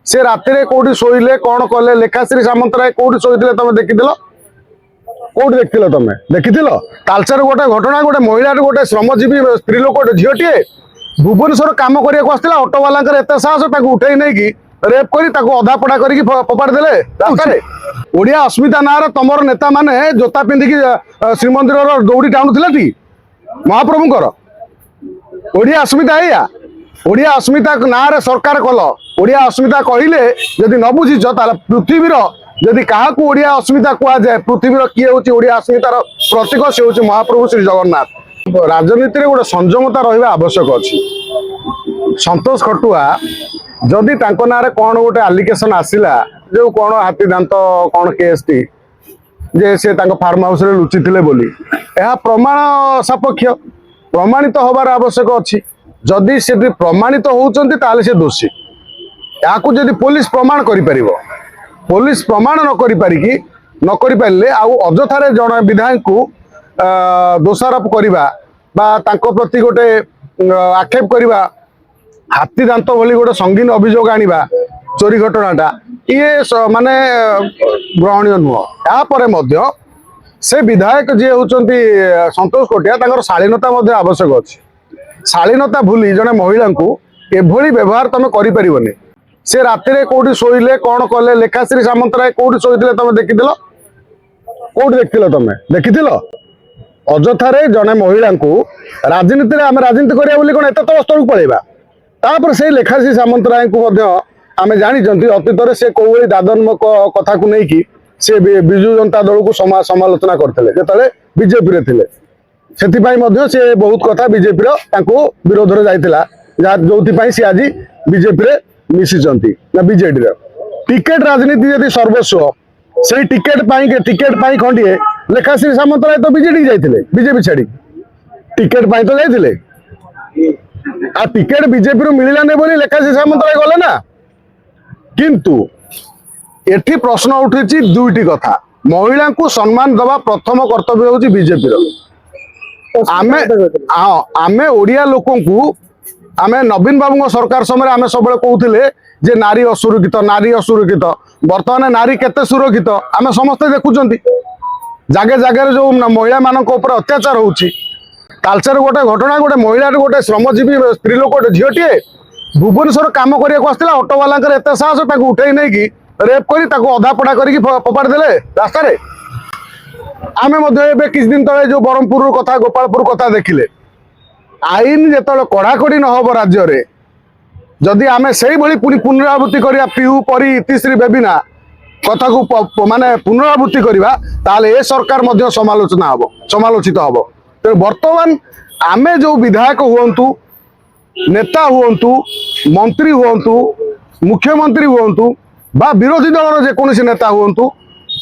से राति कौटी शोले कौन कले लेखाश्री सामंतराय कौटी शोते तुम देखी कौटी देखी तुम देखी तालचर गोटे घटना गोटे महिला गोटे श्रमजीवी स्त्री लोक झीटे भुवनेश्वर कम करने ऑटो वाला एत साहस उठे नहीं रेप कर अधा पड़ा कर फोपाड़ी देले रास्तार ओडिया अस्मिता ना तुम नेता माने जोता पिंधिकी श्रीमंदिर दौड़ी टाणुला महाप्रभुंर ओडिया अस्मिता या ओडिया अस्मिता ना सरकार कल ओडिया अस्मिता कहले जदि न बुझीच पृथ्वीर जदि क्या ओडिया अस्मिता कहुए पृथ्वीर किए हूँ ओडिया अस्मितार प्रतीक से हूँ महाप्रभु श्री जगन्नाथ राजनीति गोटे संयमता रहा आवश्यक अच्छी संतोष खटुआ जदि ना कौन गोटे आलिगेसन आसला जो कौन हाथी दांत कौन केस टी जे से फार्म हाउस लुचि थे बोली यह प्रमाण सपक्ष प्रमाणित हबार आवश्यक अच्छी जदि से प्रमाणित होती से दोषी या पुलिस प्रमाण कर पुलिस प्रमाण न कर पारे अजथार जड़े विधायक को दोषारोप करवा प्रति गोटे आक्षेप करवा हाथी दांत भली गोटे संगीन अभियोग आनिबा चोरी घटनाटा ये माने ग्रहणीय नुह यापर से विधायक जी होती संतोष कोटिया शालीनता आवश्यक अच्छी शालीनता भूली जड़े महिला को एभली व्यवहार तुम कर से राति कौटी शोले कौन कले लेखाश्री सामंतराय कौटी शोते तुम देखी कौटी देखी तुम देखी अजथार जड़े महिला को राजनीति आम राजनीति करा कौन एत तल स्तर को पलैबा तापर से लेखाश्री सामंतराय को आम जानी अतीत से कौली दादन्मक कथा को लेकिन से विजु जनता दल को समालोचना करते जो बीजेपी थे से बहुत कथा बीजेपी विरोध में जाता जो सी आज बीजेपी मिशिंट बीजेडी टिकेट राजनीति यदि सर्वस्व से टिकेट खंडिए लेखाश्री सामंतराय तो बीजेडी जाते बीजेपी छाड़ी टिकेट तो जाते आ टिकेट बीजेपी मिलानी बोली लेखाश्री सामंतराय गले ना किंतु एठी प्रश्न उठी दुईटी कथा महिला को सम्मान दवा प्रथम कर्तव्य हूँ बीजेपी आमे ओडिया लोक आमे नवीन बाबू सरकार समय आमे सब कहते जे नारी असुरक्षित बर्तमान नारी केते सुरक्षित आमे समस्ते देखुंत जगह जगह जो महिला मान अत्याचार होची तालचर गोटे घटना गोटे महिला गोटे श्रमजीवी स्त्री लोक झीटे भुवनेश्वर कम करने ऑटो वाला एत साहस उठे नहीं रेप कर अधा पड़ा कर फोपाड़ी देले रास्तार आमे किछ दिन तले जो ब्रह्मपुर कथा गोपालपुर कथा देखिले आईन जो कड़ाकड़ी न हम राज्य में जदि आम से पुणी पुनरावृत्ति करवा पीहू परी इतिश्री बेबिना कथा को माने पुनरावृत्ति करवा ताले ए सरकार मध्य समालोचना हम समालोचित हम तो बर्तमान आमे जो विधायक हुंतु नेता हुंतु मंत्री हुंतु मुख्यमंत्री हुंतु बा विरोधी दल जेकोसी नेता हुंतु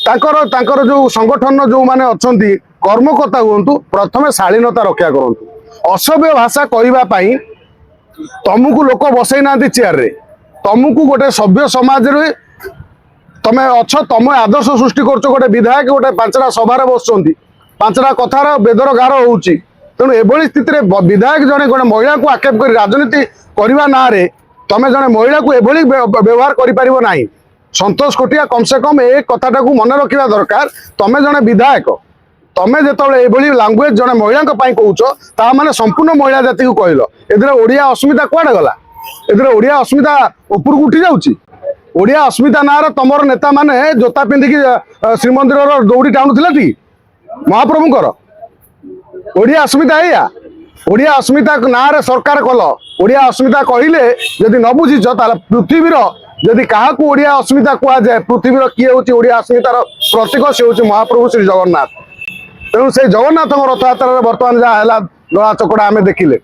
ताकर जो संगठन जो माने अच्छी कर्मकर्ता हुंतु प्रथमे शालीनता रक्षा करंतु असभ्य भाषा कहवाई तुमको लोक बसई ना चेयर रे तुमको गोटे सभ्य समाज रे तुम अच्छ तुम आदर्श सृष्टि कर गोटे विधायक गोटे पांचटा सभार बस पांचटा कथार बेदर गार हो तेणु एभली स्थित विधायक जड़े गोटे महिला को आक्षेप कर राजनीति करने ना रे तुम जड़े महिला को एभली व्यवहार कर संतोष कोटिया कम से कम ए कथाटा को मन रखा दरकार तुम जड़े विधायक तमें जो लांगुएज जड़े महिला कहूच माने संपूर्ण महिला जाति को कहल ए ओडिया अस्मिता कुआडे गला ए ओडिया अस्मिता ऊपर को उठी जाऊँगी ओडिया अस्मिता ना तुम नेता माने जोता पिंधिकी श्रीमंदिर दौड़ी टाणुला महाप्रभुंर ओडिया अस्मिता या ओडिया अस्मिता ना सरकार कल ओडिया अस्मिता कहले जदि न बुझीच पृथ्वीर जदि क्या ओडिया अस्मिता कहुए पृथ्वीर किए हूँ ओडिया अस्मितार प्रतीक से हूँ महाप्रभु श्री जगन्नाथ तेणु से जगन्नाथ रथयात्रा बर्तमान जहाँ है गला चकड़ा आम देखिले।